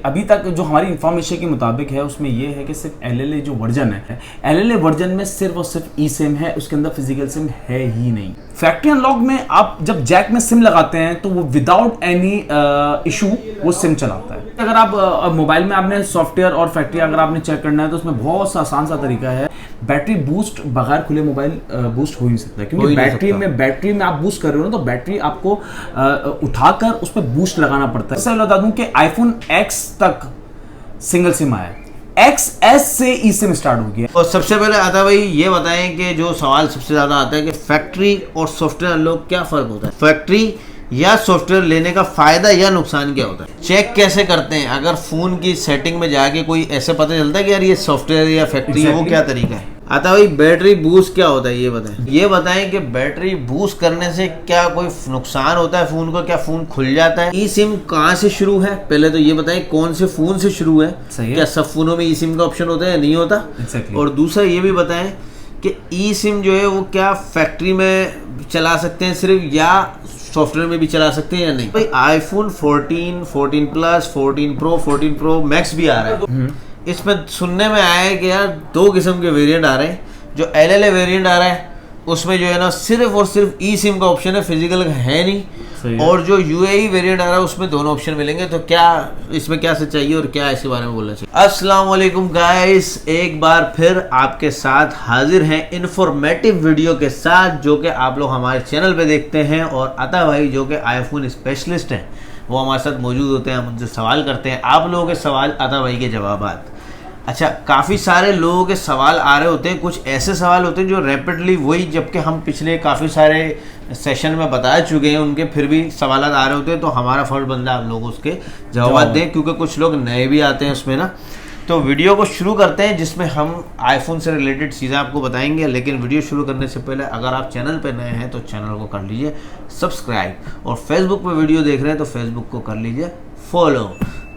अभी तक जो हमारी इंफॉर्मेशन के मुताबिक है उसमें ये है कि सिर्फ LLA जो वर्जन है, LLA वर्जन में सिर्फ और सिर्फ ई सिम है, उसके अंदर फिजिकल सिम है ही नहीं। फैक्ट्री अनलॉक में आप जब जैक में सिम लगाते हैं तो वो विदाउट एनी इशू वो सिम चलाता है। अगर आप मोबाइल में आपने सॉफ्टवेयर और फैक्ट्री अगर आपने चेक करना है तो उसमें बहुत सा आसान सा तरीका है। बैटरी बूस्ट बगैर खुले मोबाइल बूस्ट हो ही नहीं सकता, क्योंकि बैटरी में आप बूस्ट कर रहे हो ना, तो बैटरी आपको उठाकर उस पर बूस्ट लगाना पड़ता है। बता दूं कि आईफोन X तक सिंगल सिम आया, XS से ई सिम स्टार्ट हो गया। और सबसे पहले आता भाई ये बताएं कि जो सवाल सबसे ज्यादा आता है कि फैक्ट्री और सॉफ्टवेयर अनलॉक क्या फर्क होता है, फैक्ट्री या सॉफ्टवेयर लेने का फायदा या नुकसान क्या होता है, चेक कैसे करते हैं, अगर फोन की सेटिंग में जाके कोई ऐसे पता चलता है कि यार ये सॉफ्टवेयर या फैक्ट्री है, वो क्या तरीका है। आता भाई बैटरी बूस्ट क्या होता है ये बताएं कि बैटरी बूस्ट करने से क्या कोई नुकसान होता है फोन को, क्या फोन खुल जाता है, ई सिम कहाँ से शुरू है, पहले तो ये बताएं कौन से फोन से शुरू है, क्या सब फोनों में ई सिम का ऑप्शन होता है या नहीं होता, और दूसरा ये भी बताएं कि ई सिम जो है वो क्या फैक्ट्री में चला सकते हैं सिर्फ, या सॉफ्टवेयर में भी चला सकते हैं या नहीं। भाई iPhone 14, 14 plus, 14 pro, 14 pro max भी आ रहा है, इसमें सुनने में आया है कि यार 2 किस्म के वेरिएंट आ रहे हैं। जो LLA वेरिएंट आ रहा है उसमें जो है ना सिर्फ और सिर्फ ई सिम का ऑप्शन है, फिजिकल है नहीं, और जो UAE वेरिएंट आ रहा है उसमें दोनों ऑप्शन मिलेंगे। तो क्या इसमें क्या सच्चाई और क्या इसके बारे में बोलना चाहिए। अस्सलाम वालेकुम गाइस, एक बार फिर आपके साथ हाजिर हैं इन्फॉर्मेटिव वीडियो के साथ, जो कि आप लोग हमारे चैनल पे देखते हैं। और अता भाई जो कि आईफोन स्पेशलिस्ट हैं वो हमारे साथ मौजूद होते हैं, हम उनसे सवाल करते हैं, आप लोगों के सवाल अता भाई के जवाबात। अच्छा, काफ़ी सारे लोगों के सवाल आ रहे होते हैं, कुछ ऐसे सवाल होते हैं जो रैपिडली वही, जबकि हम पिछले काफ़ी सारे सेशन में बता चुके हैं उनके, फिर भी सवाल आ रहे होते हैं, तो हमारा फर्ज बनता है आप लोग उसके जवाब दें, क्योंकि कुछ लोग नए भी आते हैं उसमें ना। तो वीडियो को शुरू करते हैं जिसमें हम आईफोन से रिलेटेड चीज़ें आपको बताएंगे। लेकिन वीडियो शुरू करने से पहले अगर आप चैनल पर नए हैं तो चैनल को कर लीजिए सब्सक्राइब, और फेसबुक पर वीडियो देख रहे हैं तो फेसबुक को कर लीजिए फॉलो।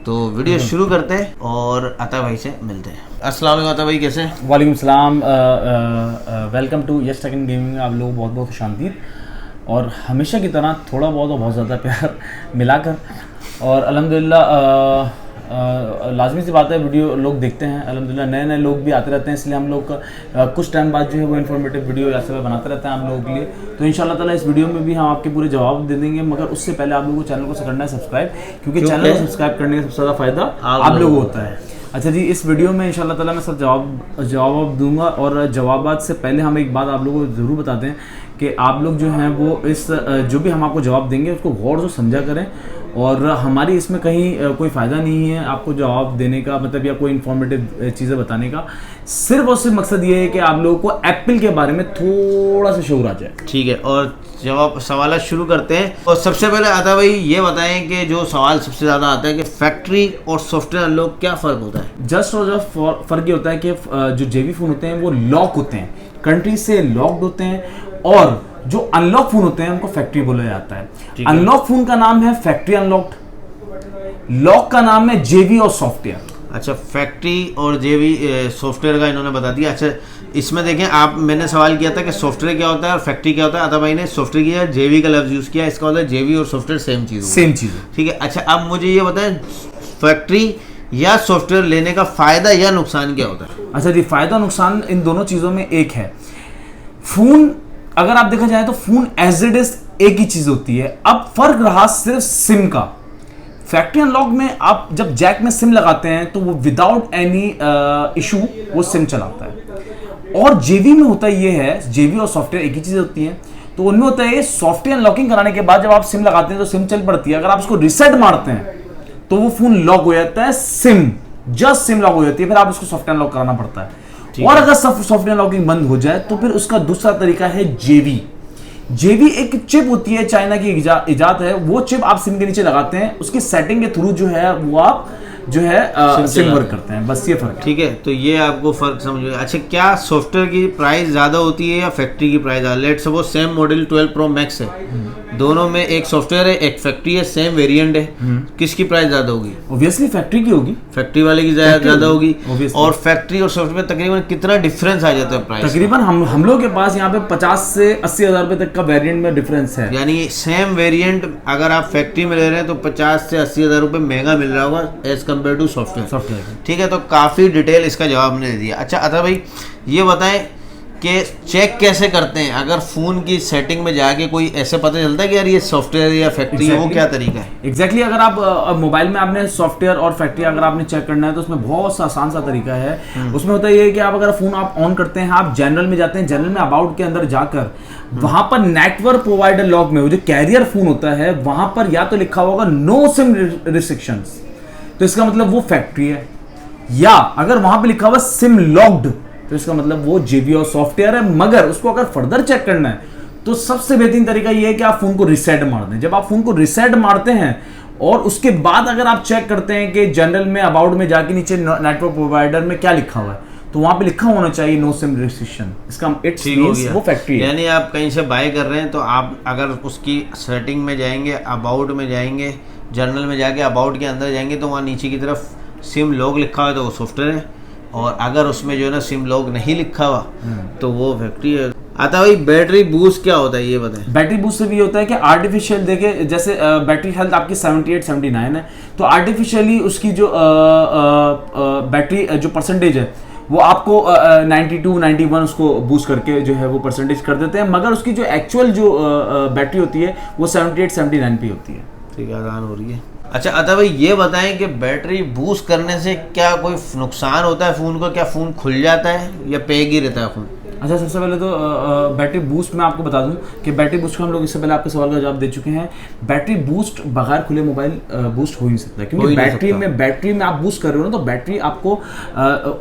तो वीडियो शुरू करते हैं और अता भाई से मिलते हैं। अस्सलाम वालेकुम अता भाई, कैसे? वालेकुम सलाम, welcome to Yes Tech and Gaming. आप लोग बहुत बहुत खुशामदीद, और हमेशा की तरह थोड़ा बहुत और बहुत ज़्यादा प्यार मिलाकर, और अल्हम्दुलिल्लाह लाजमी सी बात है वीडियो लोग देखते हैं, अल्हम्दुलिल्लाह नए नए लोग भी आते रहते हैं, इसलिए हम लोग कुछ टाइम बाद जो है वो इन्फॉर्मेटिव वीडियो ऐसे बनाते रहते हैं आप लोगों के लिए। तो इंशाल्लाह ताला इस वीडियो में भी हम आपके पूरे जवाब दे देंगे, मगर उससे पहले आप लोगों को चैनल को करना है सब्सक्राइब, क्योंकि चैनल को सब्सक्राइब करने का सबसे ज़्यादा फ़ायदा आप लोगों को होता है। अच्छा जी, इस वीडियो में इंशाल्लाह ताला मैं सब जवाब दूंगा, और जवाबात से पहले हम एक बात आप लोगों को ज़रूर बताते हैं कि आप लोग जो हैं वो इस जो भी हम आपको जवाब देंगे उसको गौर से समझा करें, और हमारी इसमें कहीं कोई फ़ायदा नहीं है आपको जवाब देने का, मतलब या कोई इन्फॉर्मेटिव चीज़ें बताने का। सिर्फ और सिर्फ मकसद ये है कि आप लोगों को एप्पल के बारे में थोड़ा सा शऊर आ जाए। ठीक है, और जवाब सवाल शुरू करते हैं। और सबसे पहले आता भाई ये बताएं कि जो सवाल सबसे ज़्यादा आता है कि फैक्ट्री और सॉफ्टवेयर अनलॉक क्या फ़र्क होता है। जस्ट और जस्ट फ़र्क ये होता है कि जो JB फ़ोन होते हैं वो लॉक होते हैं, कंट्री से लॉक्ड होते हैं, और जो अनलॉक फोन होते हैं उनको फैक्ट्री बोला जाता है। अनलॉक फोन का नाम है फैक्ट्री अनलॉक्ड, लॉक का नाम है JB और सॉफ्टवेयर। अच्छा, फैक्ट्री और JB सॉफ्टवेयर का इन्होंने बता दिया। अच्छा, इसमें देखें आप, मैंने सवाल किया था कि सॉफ्टवेयर क्या होता है और फैक्ट्री क्या होता है, अता भाई ने सॉफ्टवेयर किया, JB का लफ्ज यूज किया, इसका मतलब JB और सॉफ्टवेयर सेम चीज़। ठीक है। अच्छा, अब मुझे ये बताएं फैक्ट्री या सॉफ्टवेयर लेने का फायदा या नुकसान क्या होता है। अच्छा जी, फायदा नुकसान इन दोनों चीज़ों में एक है। फोन अगर आप देखा जाए तो फोन एज इट इज एक ही चीज होती है, अब फर्क रहा सिर्फ सिम का। फैक्ट्री अनलॉक में आप जब जैक में सिम लगाते हैं तो वो विदाउट एनी इशू वो सिम चलाता है, और JB में होता ये है, JB और सॉफ्टवेयर एक ही चीज होती है, तो उनमें होता है सॉफ्टवेयर अनलॉकिंग कराने के बाद जब आप सिम लगाते हैं तो सिम चल पड़ती है, अगर आप उसको रिसेट मारते हैं तो वो फोन लॉक हो जाता है, जस्ट सिम लॉक हो जाती है, फिर आप उसको सॉफ्टवेयर अनलॉक कराना पड़ता है। और अगर सॉफ्टवेयर लॉकिंग बंद हो जाए तो फिर उसका दूसरा तरीका है JB एक चिप होती है, चाइना की इजाद है, वो चिप आप सिम के नीचे लगाते हैं, उसकी सेटिंग के थ्रू जो है वो आप जो है सिम वर्क करते हैं, बस ये फर्क है। ठीक है, तो ये आपको फर्क समझ में। अच्छा, क्या सॉफ्टवेयर की प्राइस ज़्यादा होती है या फैक्ट्री की प्राइस ज़्यादा? Let suppose same model 12 pro max है, दोनों में एक सॉफ्टवेयर है एक फैक्ट्री है, सेम वेरिएंट है, किसकी प्राइस ज्यादा होगी? ऑब्वियसली फैक्ट्री की होगी, फैक्ट्री वाले की ज्यादा होगी। obviously। और फैक्ट्री और सॉफ्टवेयर तकरीबन कितना डिफरेंस आ जाता है प्राइस? तकरीबन हम लोग के पास यहाँ पे 50 से 80 हज़ार रुपए तक का वेरिएंट में डिफरेंस है। यानी सेम वेरिएंट अगर आप फैक्ट्री में ले रहे हैं तो 50 से 80 हज़ार रुपए महंगा मिल रहा होगा एज कम्पेयर टू सॉफ्टवेयर। ठीक है, तो काफी डिटेल इसका जवाब हमने दे दिया। अच्छा अतः भाई ये बताएं कि चेक कैसे करते हैं? अगर फ़ोन की सेटिंग में जाके कोई ऐसे पता चलता है कि यार ये सॉफ्टवेयर या फैक्ट्री है, वो क्या तरीका है? एग्जैक्टली अगर आप मोबाइल में आपने सॉफ्टवेयर और फैक्ट्री अगर आपने चेक करना है तो उसमें बहुत सा आसान सा तरीका है। उसमें होता है ये कि आप अगर फ़ोन आप ऑन करते हैं, आप जनरल में जाते हैं, जनरल में अबाउट के अंदर जाकर वहां पर नेटवर्क प्रोवाइडर लॉक में वो जो कैरियर फ़ोन होता है वहां पर या तो लिखा होगा नो सिम रिस्ट्रिक्शंस, तो इसका मतलब वो फैक्ट्री है, या अगर वहां पे लिखा हुआ सिम लॉक्ड तो इसका मतलब वो JBL सॉफ्टवेयर है। मगर उसको अगर फर्दर चेक करना है तो सबसे बेहतरीन तरीका ये है कि आप फोन को रिसेट मार दें। जब आप फोन को रिसेट मारते हैं और उसके बाद अगर आप चेक करते हैं कि जनरल में अबाउट में जाके नीचे नेटवर्क प्रोवाइडर में क्या लिखा हुआ है तो वहां पे लिखा होना चाहिए नो सिम रिस्ट्रिक्शन, इसका इट्स मींस वो फैक्ट्री है। यानी आप कहीं से बाय कर रहे हैं तो आप अगर उसकी सेटिंग में जाएंगे, अबाउट में जाएंगे, जनरल में जाके अबाउट के अंदर जाएंगे तो वहाँ नीचे की तरफ सिम लॉक लिखा हुआ है तो वो सॉफ्टवेयर है, और अगर उसमें जो है ना सिम लॉक नहीं लिखा हुआ तो वो फैक्ट्री है। आता भाई बैटरी बूस्ट क्या होता है ये बताएं? बैटरी बूस्ट से भी होता है कि आर्टिफिशियल देखे जैसे बैटरी हेल्थ आपकी 78-79 है तो आर्टिफिशियली उसकी जो बैटरी जो परसेंटेज है वो आपको 92-91 उसको बूस्ट करके जो है वो परसेंटेज कर देते हैं, मगर उसकी जो एक्चुअल जो बैटरी होती है वो 78-79 पे होती है। ठीक है, आसान हो रही है। अच्छा अतः भाई ये बताएं कि बैटरी बूस्ट करने से क्या कोई नुकसान होता है फ़ोन को? क्या फ़ोन खुल जाता है या पैक ही रहता है फ़ोन? अच्छा सबसे पहले तो बैटरी बूस्ट मैं आपको बता दूं कि बैटरी बूस्ट को हम लोग इससे पहले आपके सवाल का जवाब दे चुके हैं। बैटरी बूस्ट बगैर खुले मोबाइल बूस्ट हो ही नहीं सकता, क्योंकि बैटरी में आप बूस्ट कर रहे हो ना तो बैटरी आपको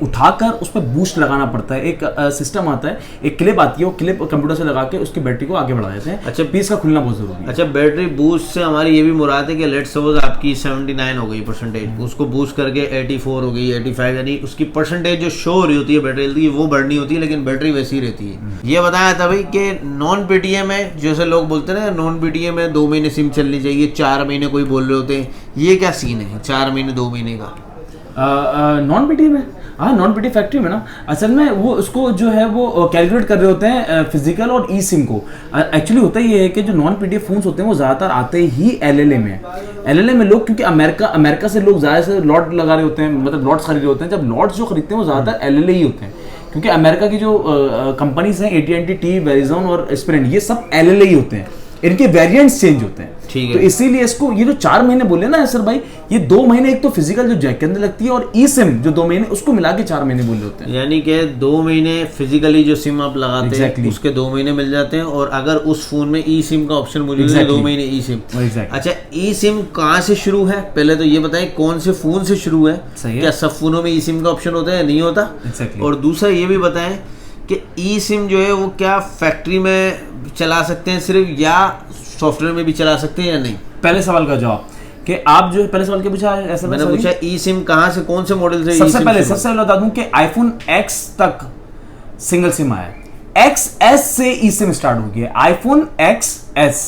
उठाकर उस पर बूस्ट लगाना पड़ता है। एक सिस्टम आता है, एक क्लिप आती है, वो क्लिप कंप्यूटर से लगा के उसकी बैटरी को आगे बढ़ा देते हैं। अच्छा पीस का खुलना बहुत जरूरी है। अच्छा बैटरी बूस्ट से हमारी ये भी मुराद है कि लेट सपोज आपकी 79 हो गई परसेंटेज, उसको बूस्ट करके 84 हो गई, 85, यानी उसकी परसेंटेज जो शो हो रही होती है बैटरी हेल्थ की वो बढ़नी होती है, लेकिन बैटरी वैसी रहती है। ये बताया था भाई कि नॉन PTM में जैसे लोग बोलते हैं ना नॉन PTM में 2 महीने सिम चलनी चाहिए, 4 महीने कोई बोल रहे होते हैं, ये क्या सीन है 4 महीने 2 महीने का? नॉन PTM में, हाँ नॉन PTM फैक्ट्री में ना असल में वो उसको जो है वो कैलकुलेट कर रहे होते हैं फिजिकल और ई सिम को। एक्चुअली होता ये है कि जो नॉन PTM फोन्स होते हैं वो ज़्यादातर आते ही LLA में। LLA में लोग क्योंकि अमेरिका से लोग ज़्यादा से लॉट लगा रहे होते हैं, मतलब लॉट्स खरीद रहे होते हैं। जब लॉट्स जो खरीदते हैं वो ज़्यादातर LLA ही होते हैं, क्योंकि अमेरिका की जो कंपनीज हैं AT&T, T, वेरिजॉन और स्प्रिंट, ये सब LLA ही होते हैं, इनके वेरिएंट्स चेंज होते हैं। ठीक है, तो इसीलिए इसको ये जो 4 महीने बोले ना सर भाई, ये 2 महीने एक तो फिजिकल जो जैक के अंदर लगती है और ई सिम जो 2 महीने उसको मिला के 4 महीने बोले होते हैं। यानी कि 2 महीने फिजिकली जो सिम आप लगाते हैं उसके 2 महीने मिल जाते हैं, और अगर उस फोन में ई सिम का ऑप्शन मौजूद है 2 महीने ई सिम। अच्छा ई सिम कहाँ से शुरू है पहले तो ये बताएं, कौन से फोन से शुरू है? क्या सब फोनों में ई सिम का ऑप्शन होता है? नहीं होता। और दूसरा ये भी बताएं कि ई सिम जो है वो क्या फैक्ट्री में चला सकते हैं सिर्फ, या सॉफ्टवेयर में भी चला सकते हैं या नहीं? पहले सवाल का जवाब कि आप जो पहले सवाल के पूछा ऐसा मैंने पूछा ई सिम कहाँ से, कौन से मॉडल से? सबसे पहले बता दूं कि आईफोन X तक सिंगल सिम आया है, XS से ई सिम स्टार्ट हो गया। IPhone XS,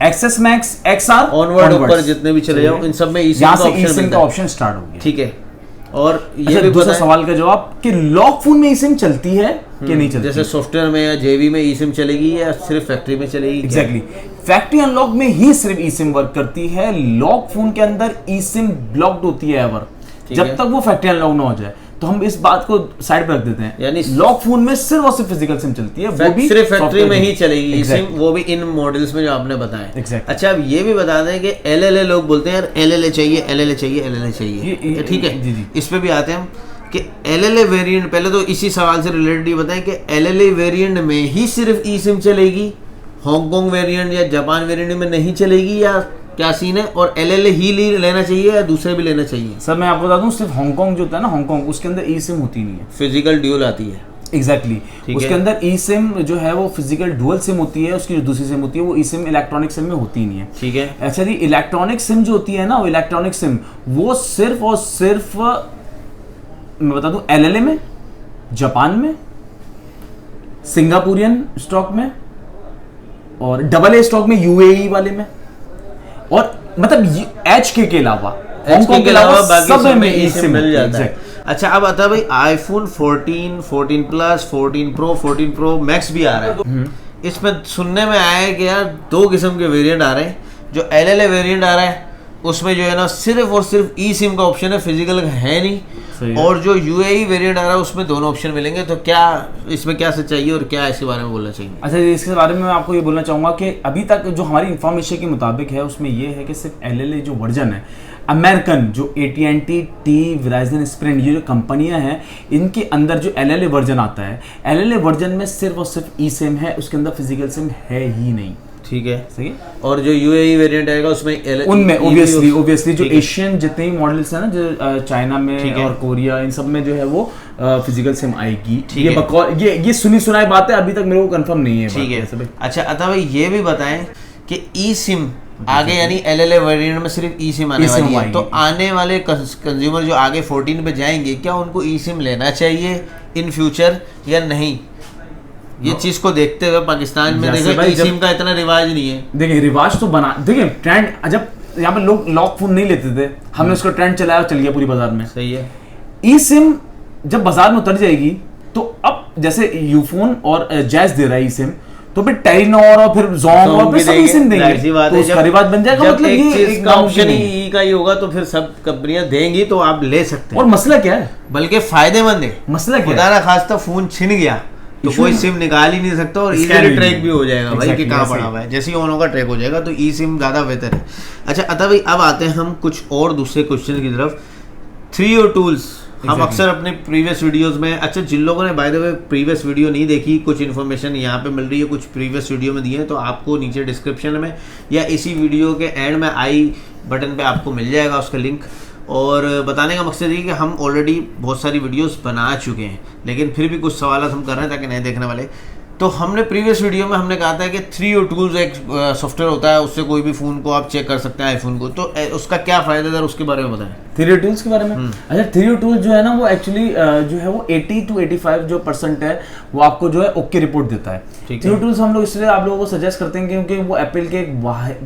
XS Max, XR onward ऊपर जितने भी चले जाओ इन सब में ई सिम का ऑप्शन स्टार्ट हो गया। ठीक है, और ये भी दूसरा सवाल का जवाब कि लॉक फोन में ई सिम चलती है कि नहीं चलती? जैसे सॉफ्टवेयर में या JV में ई सिम चलेगी या सिर्फ फैक्ट्री में चलेगी? एग्जैक्टली फैक्ट्री अनलॉक में ही सिर्फ ई सिम वर्क करती है। लॉक फोन के अंदर ई सिम ब्लॉक्ड होती है एवर, जब तक वो फैक्ट्री अनलॉक ना हो जाए। तो हम इस बात को साइड पर रख देते हैं, यानी लॉक फोन में सिर्फ और सिर्फ फिजिकल सिम चलती है, वो भी सिर्फ फैक्ट्री में ही चलेगी ई सिम, वो भी इन मॉडल्स में जो आपने बताया। अच्छा अब ये भी बता दें कि LLA लोग बोलते हैं यार LLA चाहिए, LLA चाहिए, LLA चाहिए, ठीक है, इस पे भी आते हैं हम कि LLA वेरिएंट, पहले तो इसी सवाल से रिलेटेड ये बताएं कि LLA वेरिएंट में ही सिर्फ ई सिम चलेगी, हांगकांग वेरिएंट या जापान वेरिएंट में नहीं चलेगी, या क्या सीन है? और LLA ही लेना चाहिए या दूसरे भी लेना चाहिए? सर मैं आपको बता दूं सिर्फ हांगकांग जो होता है ना, हांगकांग उसके अंदर ई सिम होती नहीं है, फिजिकल ड्यूल आती है। एग्जैक्टली उसके अंदर ई सिम जो है वो फिजिकल डुअल सिम होती है, उसकी जो दूसरी सिम होती है वो ई सिम इलेक्ट्रॉनिक सिम में होती नहीं है। ठीक है, अच्छा जी, इलेक्ट्रॉनिक सिम जो होती है ना, वो इलेक्ट्रॉनिक सिम वो सिर्फ और सिर्फ मैं बता दूं LLA में, जापान में, सिंगापुरियन स्टॉक में और डबल ए स्टॉक में यूएई वाले में, और मतलब एचके के अलावा हांगकांग के अलावा सब में ई सिम मिल जाता है। अच्छा अब आता है भाई iPhone 14, 14 plus, 14 pro, 14 pro max भी आ रहा है। इसमें सुनने में आया है कि यार 2 किस्म के वेरिएंट आ रहे हैं। जो LLA वेरिएंट आ रहा है उसमें जो है ना सिर्फ और सिर्फ ई सिम का ऑप्शन है, फिजिकल है नहीं। और जो UAE वेरिएंट आ रहा है उसमें दोनों ऑप्शन मिलेंगे। तो क्या इसमें क्या सच्चाई है और क्या इसके बारे में बोलना चाहिए? अच्छा, इसके बारे में मैं आपको ये बोलना चाहूँगा कि अभी तक जो हमारी इंफॉर्मेशन के मुताबिक है उसमें ये है कि सिर्फ LLA जो वर्जन है अमेरिकन, जो AT&T, Verizon, Sprint, ये जो कंपनियां हैं इनके अंदर जो LLA वर्जन आता है, LLA वर्जन में सिर्फ और सिर्फ ई सिम है, उसके अंदर फिजिकल सिम है ही नहीं। ठीक है, सही है। और जो UAE वेरिएंट आएगा उसमें उनमें ओब्वियसली जो एशियन जितने भी मॉडल्स हैं ना, जो चाइना में और कोरिया, इन सब में जो है वो फिजिकल सिम आएगी। ये सुनी सुनाई बात है, अभी तक मेरे को कंफर्म नहीं है। ठीक है। अच्छा अता भाई ये भी बताएं कि ई सिम आगे यानी LLA वेरिएंट में सिर्फ ई सिम आने वाली है, तो आने वाले कंज्यूमर जो आगे 14 पे जाएंगे क्या उनको ई सिम लेना चाहिए इन फ्यूचर या नहीं? ये चीज को देखते हुए पाकिस्तान में देखिए ई सिम का इतना रिवाज नहीं है। देखिए रिवाज तो बना, देखिए ट्रेंड, जब यहाँ पे लोग लॉक फोन नहीं लेते थे, हमने उसका ट्रेंड चलाया और चल गया पूरी बाजार में। सही है। ई सिम जब बाजार में उतर जाएगी तो अब जैसे यूफोन और जैज दे रहा है ई सिम, तो फिर टेलीनॉर और फिर जोंग और फिर सब ई सिम देंगे, तो उसका रिवाज बन जाएगा। मतलब ये एक ऑप्शन ही का ही होगा तो फिर सब कंपनियां देंगी तो आप ले सकते हैं। और मसला क्या है, बल्कि फायदेमंद है। मसला क्या है, खुदा ना खास्ता फोन छिन गया तो कोई सिम निकाल ही नहीं सकता और इजीली ट्रैक भी हो जाएगा भाई कि कहाँ पड़ा हुआ है। जैसे ही ऑन होगा ट्रैक हो जाएगा, तो ई सिम ज़्यादा बेहतर है। अच्छा अता भाई अब आते हैं हम कुछ और दूसरे क्वेश्चन की तरफ। 3O टूल्स हम अक्सर अपने प्रीवियस वीडियोस में, अच्छा जिन लोगों ने by the way previous video नहीं देखी, कुछ इन्फॉर्मेशन यहाँ पे मिल रही है, कुछ प्रीवियस वीडियो में दिए हैं, तो आपको नीचे डिस्क्रिप्शन में या इसी वीडियो के एंड में आई बटन पे आपको मिल जाएगा उसका लिंक। और बताने का मकसद ये कि हम ऑलरेडी बहुत सारी वीडियोस बना चुके हैं, लेकिन फिर भी कुछ सवाल हम कर रहे हैं ताकि नए देखने वाले। तो हमने प्रीवियस वीडियो में हमने कहा था कि 3O टूल्स एक सॉफ्टवेयर होता है, उससे कोई भी फ़ोन को आप चेक कर सकते हैं, आईफोन को। तो उसका क्या फ़ायदा है उसके बारे में बताएं। 3O टूल्स के बारे में? अच्छा 3O टूल्स जो है ना वो एक्चुअली जो है वो 80 to 85 जो % है वो आपको जो है ओके रिपोर्ट देता है। 3O टूल्स हम लोग इसलिए आप लोगों को सजेस्ट करते हैं क्योंकि वो एप्पल के एक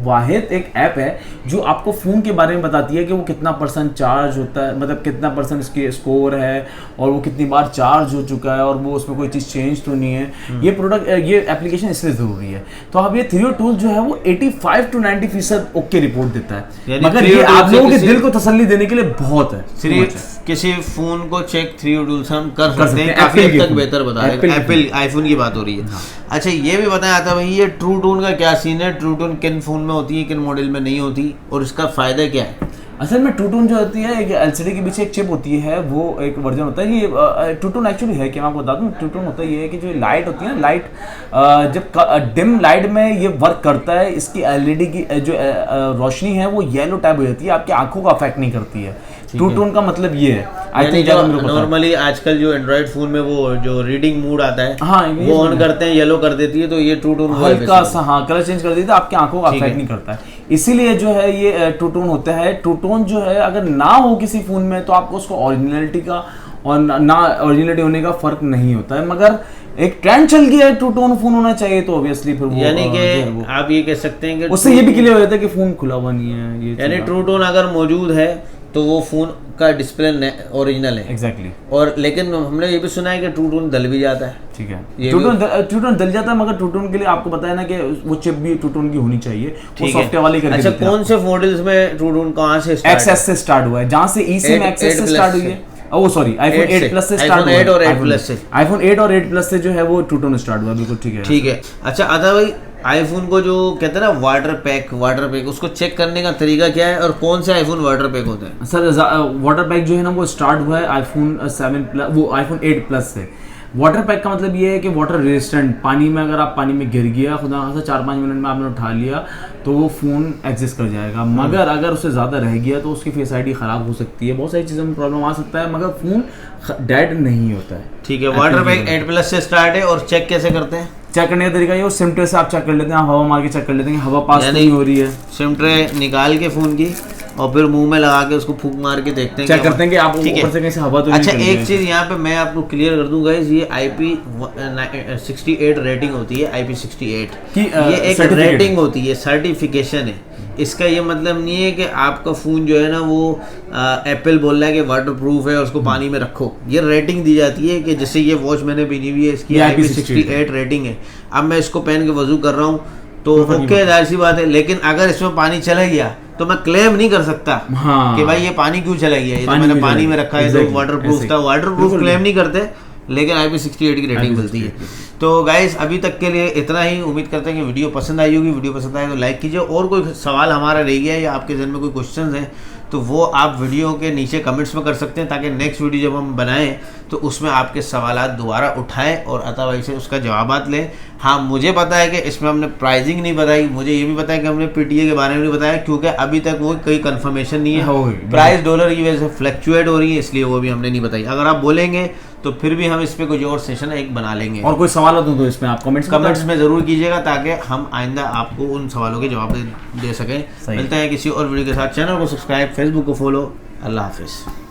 वाहिद एक ऐप है जो आपको फ़ोन के बारे में बताती है कि वो कितना % चार्ज होता है, मतलब कितना % इसकी स्कोर है और वो कितनी बार चार्ज हो चुका है और वो उसमें कोई चीज़ चेंज तो नहीं है। ये प्रोडक्ट, ये एप्लीकेशन इसलिए ज़रूरी है। तो अब ये 3O टूल्स जो है वो 85 to 90% ओके रिपोर्ट देता है, मगर ये आप लोगों के दिल को तसल्ली देने के लिए बहुत है। सिर्फ किसी फोन को चेक 3O टूल्स हम कर सकते हैं, काफी हद तक बेहतर बता रहे हैं। एप्पल आईफोन की बात हो रही है। अच्छा ये भी बताया आता भाई ये ट्रू टोन का क्या सीन है, ट्रू टोन किन फोन में होती है, किन मॉडल में नहीं होती और इसका फायदा क्या है? असल में ट्रू टोन जो होती है एक LCD के पीछे एक चिप होती है, वो एक वर्जन होता है। ये ट्रू टोन एक्चुअली है क्या मैं आपको बता दूं, ट्रू टोन होता है ये है कि जो लाइट होती है ना, लाइट जब डिम लाइट में ये वर्क करता है, इसकी LED की जो रोशनी है वो येलो टाइप हो जाती है, आपकी आंखों को अफेक्ट नहीं करती है। ट्रू टोन का मतलब ये है। आई थिंक नॉर्मली आजकल जो एंड्रॉइड फोन में वो जो रीडिंग मोड आता है, हाँ, वो ऑन करते हैं येलो कर देती है, तो ये ट्रू टोन हल्का सा हाँ कलर चेंज कर देती है, आपकी आंखों को अफेक्ट नहीं करता है, इसीलिए जो है ये ट्रू टोन होता है। ट्रू टोन जो है अगर ना हो किसी फोन में तो आपको उसको ओरिजिनलिटी का और ना ओरिजिनलिटी होने का फर्क नहीं होता है, मगर एक ट्रेंड चल गया है ट्रू टोन फोन होना चाहिए, तो ऑब्वियसली फिर वो यानी कि आप ये कह सकते हैं कि उससे ये भी क्लियर हो जाता है कि फोन खुला हुआ नहीं है। ये यानी ट्रू टोन अगर मौजूद है तो वो फोन का डिस्प्ले ओरिजिनल है। एग्जैक्टली। और लेकिन हमने ये भी सुना है कि ट्रू टोन दल भी जाता है। ठीक है, ट्रू टोन दल जाता है, मगर ट्रू टोन के लिए आपको पता है ना कि वो चिप भी ट्रू टोन की होनी चाहिए, वो सॉफ्टवेयर वाले करके देते हैं। अच्छा कौन से मॉडल्स में ट्रू टोन कहां से स्टार्ट? XS से स्टार्ट हुआ है, जहां से eSIM XS से स्टार्ट हुई है। ओह सॉरी, आईफोन 8 प्लस से स्टार्ट हुआ है। आईफोन 8 और 8 प्लस से जो है वो ट्रू टोन स्टार्ट हुआ। बिल्कुल ठीक है। ठीक है। अच्छा आधा भाई आईफोन को जो कहते हैं ना वाटर पैक उसको चेक करने का तरीका क्या है और कौन से आईफोन वाटर पैक होता है? सर वाटर पैक जो है ना वो स्टार्ट हुआ है आईफोन 7 प्लस, वो आईफोन 8 प्लस से। वाटर पैक का मतलब ये है कि वाटर रेजिस्टेंट, पानी में अगर आप पानी में गिर गया, खुदा ना 4-5 मिनट में आपने उठा लिया तो वो फ़ोन एग्जिस्ट कर जाएगा, मगर अगर उससे ज़्यादा रह गया तो उसकी फेस आईडी ख़राब हो सकती है, बहुत सारी चीज़ों में प्रॉब्लम आ सकता है, मगर फ़ोन डेड नहीं होता है। ठीक है। वाटर पैक 8 प्लस से स्टार्ट है और चेक कैसे करते हैं? चेक करने का तरीका ये सिम ट्रे से आप चेक कर लेते हैं, हवा मार के चेक कर लेते हैं हवा पास नहीं हो रही है। सिम ट्रे निकाल के फ़ोन की और फिर मुंह में लगा के उसको फूंक मार के देखते हैं चेक करते हैं कि आप ठीक है। ऊपर से कहीं से हवा तो नहीं अच्छा चल रही एक है। चीज यहाँ पे मैं आपको क्लियर कर दूं गाइस, ये IP68 रेटिंग होती है, IP68 कि, ये एक certificate रेटिंग होती है, सर्टिफिकेशन है। इसका ये मतलब नहीं है कि आपका फ़ोन जो है ना वो एप्पल बोल रहा है कि वाटर प्रूफ है, उसको पानी में रखो। ये रेटिंग दी जाती है कि जैसे ये वॉच मैंने पहनी हुई है, इसकी ये IP68 रेटिंग है। अब मैं इसको पहन के वजू कर रहा हूँ तो ओके, जाहिर सी बात है, लेकिन अगर इसमें पानी चला गया तो मैं क्लेम नहीं कर सकता हाँ। कि भाई ये पानी क्यों चला गया, ये तो पानी मैंने क्यों पानी चला में गया? रखा है तो Exactly, वाटर प्रूफ ऐसे था। ही। वाटर प्रूफ बिल्कुल क्लेम नहीं करते, लेकिन IP68 की रेटिंग मिलती है। तो गाइस अभी तक के लिए इतना ही। उम्मीद करते हैं कि वीडियो पसंद आई होगी। वीडियो पसंद आए तो लाइक कीजिए, और कोई सवाल हमारा रह गया है या आपके जहन में कोई क्वेश्चंस हैं तो वो आप वीडियो के नीचे कमेंट्स में कर सकते हैं, ताकि नेक्स्ट वीडियो जब हम बनाएं तो उसमें आपके सवालात दोबारा उठाएं और अता भाई से उसका जवाबात लें। हाँ, मुझे पता है कि इसमें हमने प्राइसिंग नहीं बताई, मुझे ये भी पता है कि हमने PTA के बारे में नहीं बताया, क्योंकि अभी तक वो कोई कंफर्मेशन नहीं हाँ, है। प्राइस डॉलर की वजह से फ्लक्चुएट हो रही है, इसलिए वो भी हमने नहीं बताई। अगर आप बोलेंगे तो फिर भी हम इस पे कुछ और सेशन एक बना लेंगे। और कोई सवाल हो तो इसमें आप कमेंट्स में जरूर कीजिएगा, ताकि हम आइंदा आपको उन सवालों के जवाब दे सकें। सही। मिलते हैं किसी और वीडियो के साथ। चैनल को सब्सक्राइब, फेसबुक को फॉलो। अल्लाह हाफिज़।